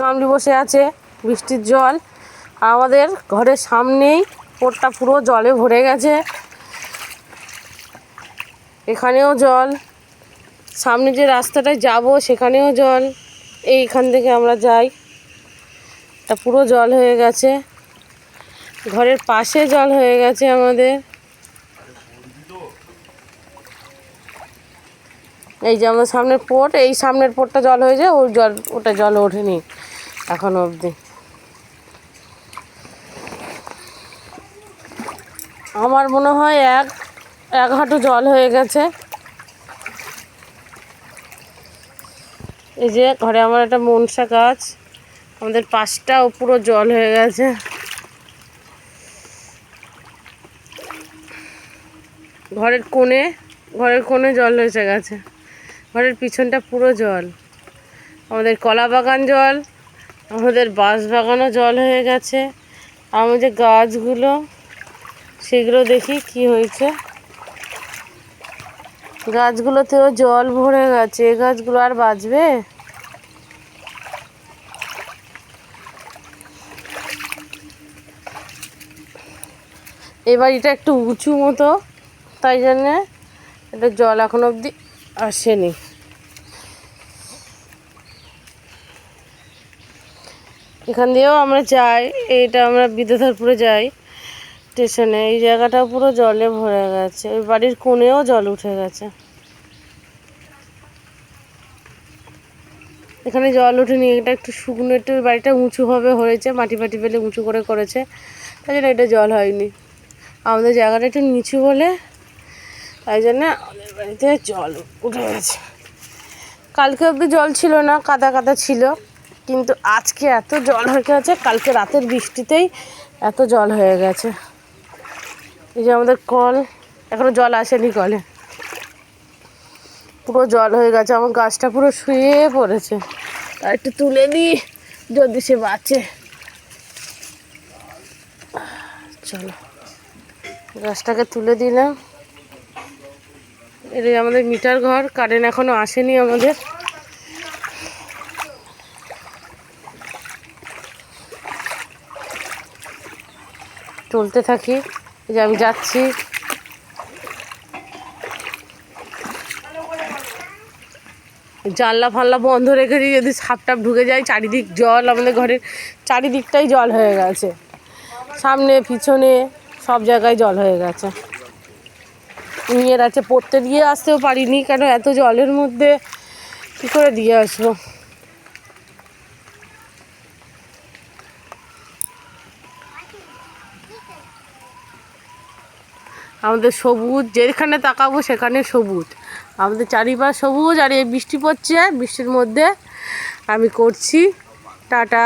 গামলি বসে আছে, বৃষ্টির জল আমাদের ঘরের সামনেই, পোটটা পুরো জলে ভরে গেছে। এখানেও জল, সামনে যে রাস্তাটায় যাব সেখানেও জল, এইখান থেকে আমরা যাই, তা পুরো জল হয়ে গেছে। ঘরের পাশে জল হয়ে গেছে আমাদের। এই যে আমাদের সামনের পোট, এই সামনের পোটটা জল হয়ে যায়, ওটা জল ওঠেনি এখনো অবধি। আমার মনে হয় এক হাঁটু জল হয়ে গেছে। এই যে ঘরে আমার একটা মনসা গাছ, আমাদের পাশটাও পুরো জল হয়ে গেছে। ঘরের কোণে জল এসে গেছে, ঘরের পিছনটা পুরো জল। আমাদের কলা বাগান জল, আমাদের বাঁশ বাগানও জল হয়ে গেছে। আমাদের গাছগুলো, সেগুলো দেখি কি হয়েছে। গাছগুলোতেও জল ভরে গেছে, এই গাছগুলো আর বাঁচবে? এই বাড়িটা একটু উঁচু মতো, তাই জন্যে এটা জল এখন অবধি আসেনি। এখান দিয়েও আমরা যাই, এইটা আমরা বিদ্যাধরপুরে যাই স্টেশনে। এই জায়গাটা পুরো জলে ভরে গেছে, ওই বাড়ির কোণেও জল উঠে গেছে। এখানে জল ওঠেনি, এটা একটু শুকনো, একটু বাড়িটা উঁচুভাবে হয়েছে, মাটি ফাটি ফেলে উঁচু করে করেছে, তাই জন্য এটা জল হয়নি। আমাদের জায়গাটা একটু নিচু বলে, তাই জন্য আমাদের বাড়িতে জল উঠে গেছে। কালকে অবধি জল ছিল না, কাদা কাদা ছিল, কিন্তু আজকে এত জল হয়ে গেছে, কালকে রাতের বৃষ্টিতেই এত জল হয়ে গেছে। এই যে আমাদের কল, এখনো জল আসেনি কলে, পুরো জল হয়ে গেছে। আমার গাছটা পুরো শুয়ে পড়েছে, আর একটু তুলে দিই যদি সে বাঁচে। চলো, গাছটাকে তুলে দিলাম। এই আমাদের মিটার ঘর, কারেন্ট এখনো আসেনি আমাদের। চলতে থাকি, এই যে আমি যাচ্ছি। জানলা ফাল্লা বন্ধ রেখে দিই, যদি সাপ টাপ ঢুকে যায়। চারিদিক জল, আমাদের ঘরের চারিদিকটাই জল হয়ে গেছে, সামনে পিছনে সব জায়গায় জল হয়ে গেছে। নিয়ে আছে, পড়তে দিয়ে আসতেও পারিনি, কেন এত জলের মধ্যে কী করে দিয়ে আসবো। আমাদের সবুজ, যেখানে তাকাবো সেখানে সবুজ, আমাদের চারিপাশ সবুজ। আর এই বৃষ্টি পড়ছে, বৃষ্টির মধ্যে আমি করছি টাটা।